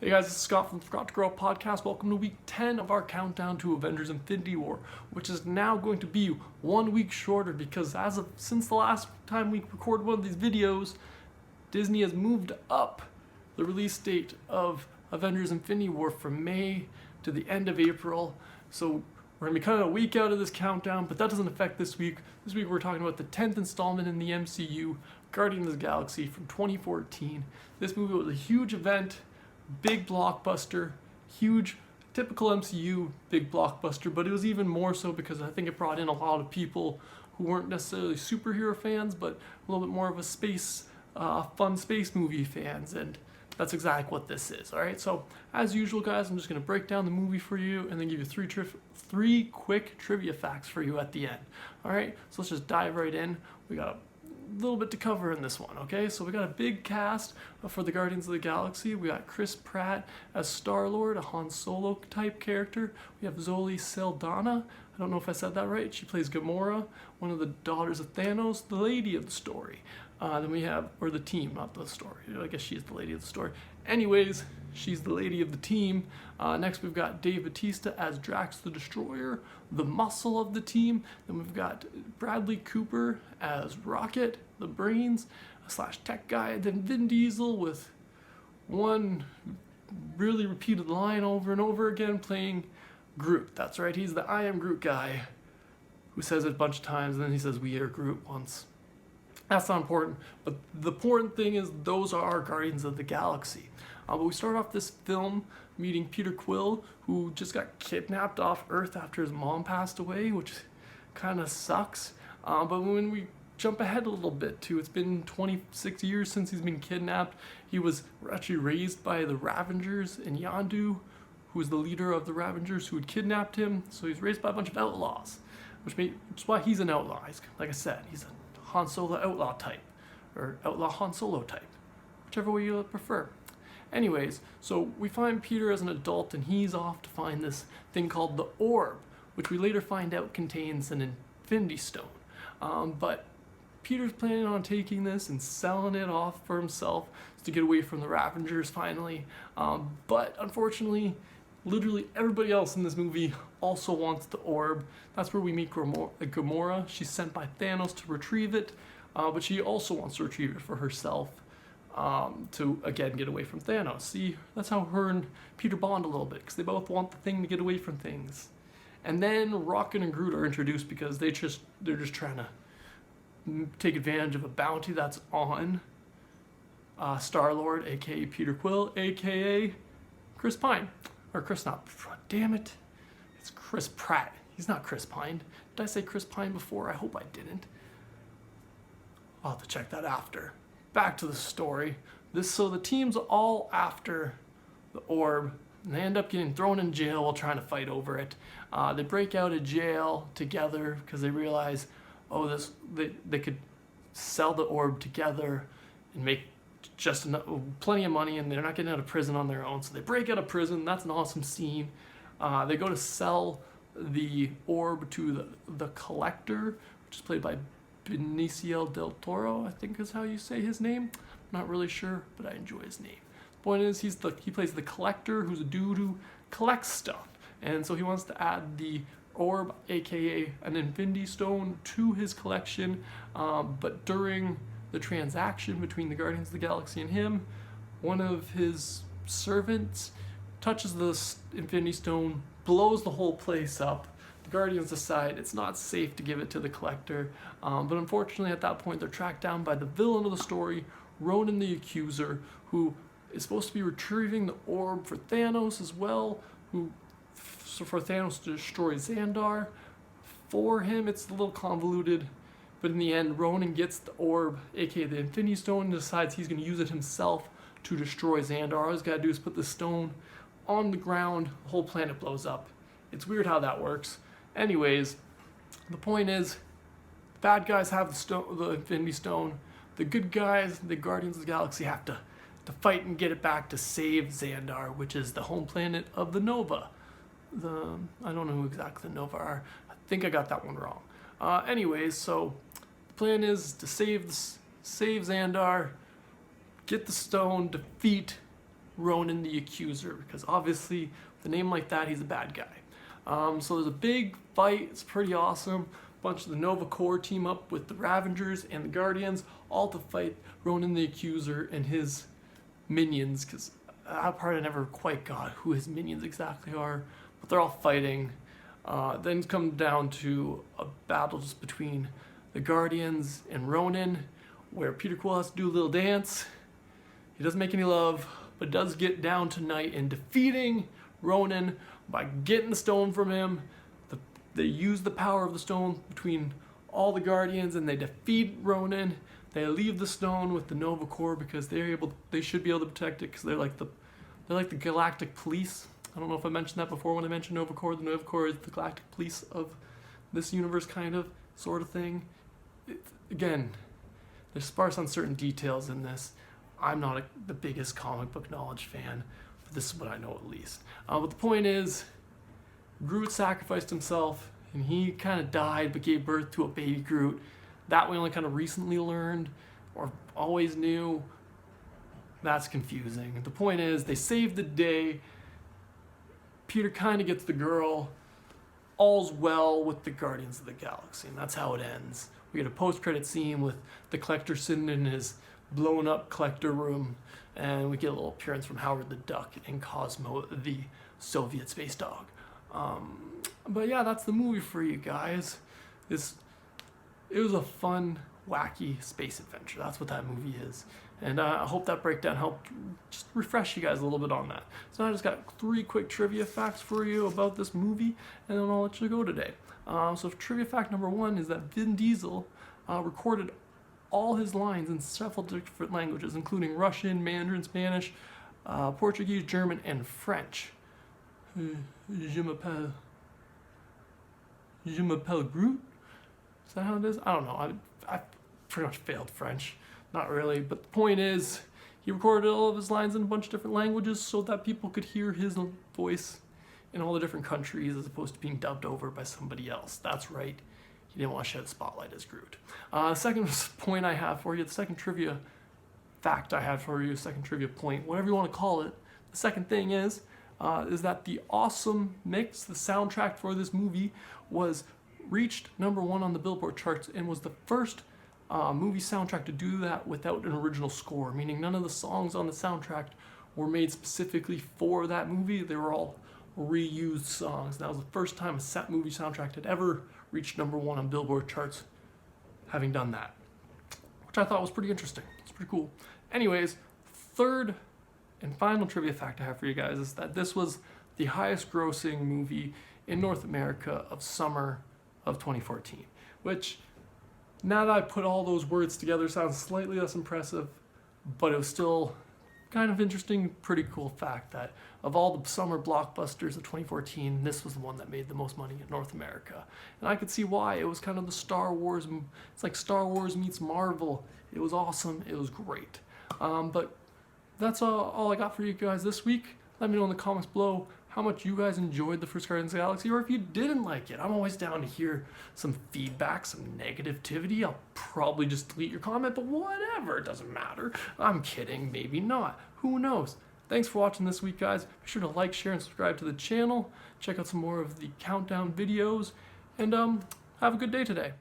Hey guys, this is Scott from Forgot to Grow Up Podcast. Welcome to week 10 of our countdown to Avengers Infinity War, which is now going to be 1 week shorter because since the last time we recorded one of these videos, Disney has moved up the release date of Avengers Infinity War from May to the end of April. So we're going to be kind of a week out of this countdown, but that doesn't affect this week. This week we're talking about the 10th installment in the MCU, Guardians of the Galaxy from 2014. This movie was a huge event. Big blockbuster, huge, typical MCU big blockbuster, but it was even more so because I think it brought in a lot of people who weren't necessarily superhero fans, but a little bit more of a fun space movie fans, and that's exactly what this is. All right, so as usual, guys, I'm just going to break down the movie for you and then give you three quick trivia facts for you at the end. All right, so let's just dive right in. We got a little bit to cover in this one, okay? So we got a big cast for the Guardians of the Galaxy. We got Chris Pratt as Star-Lord, a Han Solo type character. We have Zoe Saldana. I don't know if I said that right. She plays Gamora, one of the daughters of Thanos, the lady of the story. Then we have, or the team, not the story. I guess she's the lady of the story. Anyways, she's the lady of the team. Next, we've got Dave Bautista as Drax the Destroyer, the muscle of the team. Then we've got Bradley Cooper as Rocket, the brains / tech guy. Then Vin Diesel with one really repeated line over and over again, playing Groot. That's right, he's the I am Groot guy who says it a bunch of times, and then he says we are Groot once. That's not important, but the important thing is those are our Guardians of the Galaxy. But we start off this film meeting Peter Quill, who just got kidnapped off Earth after his mom passed away, which kind of sucks. But when we jump ahead a little bit too, it's been 26 years since he's been kidnapped. He was actually raised by the Ravengers and Yondu, who was the leader of the Ravengers who had kidnapped him. So he's raised by a bunch of outlaws, which is why he's an outlaw. Like I said, he's a Han Solo outlaw type, or outlaw Han Solo type, whichever way you prefer. Anyways, so we find Peter as an adult, and he's off to find this thing called the Orb, which we later find out contains an Infinity Stone. But Peter's planning on taking this and selling it off for himself to get away from the Ravengers finally. But unfortunately, literally everybody else in this movie also wants the Orb. That's where we meet Gamora. She's sent by Thanos to retrieve it, but she also wants to retrieve it for herself to, again, get away from Thanos. See, that's how her and Peter bond a little bit, because they both want the thing to get away from things. And then Rocket and Groot are introduced because they're just trying to take advantage of a bounty that's on Star-Lord, aka Peter Quill, aka Chris Pine. Or Chris, damn it. It's Chris Pratt. He's not Chris Pine. Did I say Chris Pine before? I hope I didn't. I'll have to check that after. Back to the story. So the team's all after the Orb, and they end up getting thrown in jail while trying to fight over it. They break out of jail together because they realize, they could sell the Orb together and make just plenty of money, and they're not getting out of prison on their own. So they break out of prison. That's an awesome scene. They go to sell the Orb to the Collector, which is played by Benicio del Toro, I think is how you say his name. I'm not really sure, but I enjoy his name. The point is, he plays the Collector, who's a dude who collects stuff, and so he wants to add the Orb, aka an Infinity Stone, to his collection. But during the transaction between the Guardians of the Galaxy and him, one of his servants touches the Infinity Stone, blows the whole place up. The Guardians decide it's not safe to give it to the Collector, but unfortunately at that point they're tracked down by the villain of the story, Ronan the Accuser, who is supposed to be retrieving the Orb for Thanos as well, for Thanos to destroy Xandar. For him, it's a little convoluted, but in the end, Ronan gets the Orb, aka the Infinity Stone, and decides he's going to use it himself to destroy Xandar. All he's got to do is put the stone on the ground, the whole planet blows up. It's weird how that works. Anyways, the point is, the bad guys have the Infinity Stone. The good guys, the Guardians of the Galaxy, have to fight and get it back to save Xandar, which is the home planet of the Nova. I don't know who exactly the Nova are. I think I got that one wrong. Anyways, so the plan is to save Xandar, get the stone, defeat Ronan the Accuser, because obviously with a name like that, he's a bad guy. So there's a big fight. It's pretty awesome. A bunch of the Nova Corps team up with the Ravengers and the Guardians, all to fight Ronan the Accuser and his minions, because that part I never quite got who his minions exactly are, but they're all fighting. Then it comes down to a battle just between the Guardians and Ronan, where Peter Quill has to do a little dance. He doesn't make any love, but does get down tonight in defeating Ronan by getting the stone from him. They use the power of the stone between all the Guardians and they defeat Ronan. They leave the stone with the Nova Corps because they should be able to protect it, because they're like the galactic police. I don't know if I mentioned that before when I mentioned Nova Corps. The Nova Corps is the galactic police of this universe, kind of, sort of thing. Again, there's sparse on certain details in this. I'm not the biggest comic book knowledge fan, but this is what I know at least. But the point is, Groot sacrificed himself, and he kind of died but gave birth to a baby Groot. That we only kind of recently learned, or always knew. That's confusing. The point is, they saved the day. Peter kind of gets the girl. All's well with the Guardians of the Galaxy, and that's how it ends. We get a post-credit scene with the Collector sitting in his blown-up Collector room, and we get a little appearance from Howard the Duck and Cosmo, the Soviet space dog. But yeah, that's the movie for you guys. It was a fun, wacky space adventure. That's what that movie is. And I hope that breakdown helped just refresh you guys a little bit on that. So I just got 3 quick trivia facts for you about this movie, and then I'll let you go today. So trivia fact number 1 is that Vin Diesel recorded all his lines in several different languages, including Russian, Mandarin, Spanish, Portuguese, German, and French. Je m'appelle Groot? Is that how it is? I don't know. I pretty much failed French. Not really, but the point is, he recorded all of his lines in a bunch of different languages so that people could hear his voice in all the different countries as opposed to being dubbed over by somebody else. That's right. He didn't want to shed the spotlight as Groot. Second point I have for you, the second trivia fact I had for you, second trivia point, whatever you want to call it. The second thing is that the awesome mix, the soundtrack for this movie, was reached #1 on the Billboard charts and was the first movie soundtrack to do that without an original score, meaning none of the songs on the soundtrack were made specifically for that movie. They were all reused songs. That was the first time a movie soundtrack had ever reached #1 on Billboard charts, having done that, which I thought was pretty interesting. It's pretty cool. Anyways, third and final trivia fact I have for you guys is that this was the highest grossing movie in North America of summer of 2014, which, now that I put all those words together, sounds slightly less impressive, but it was still kind of interesting, pretty cool fact that of all the summer blockbusters of 2014, this was the one that made the most money in North America. And I could see why. It was kind of the Star Wars, it's like Star Wars meets Marvel. It was awesome, it was great. But that's all I got for you guys this week. Let me know in the comments below how much you guys enjoyed the first Guardians of the Galaxy, or if you didn't like it. I'm always down to hear some feedback, some negativity. I'll probably just delete your comment, but whatever, it doesn't matter. I'm kidding, maybe not. Who knows? Thanks for watching this week, guys. Be sure to like, share, and subscribe to the channel. Check out some more of the countdown videos, and have a good day today.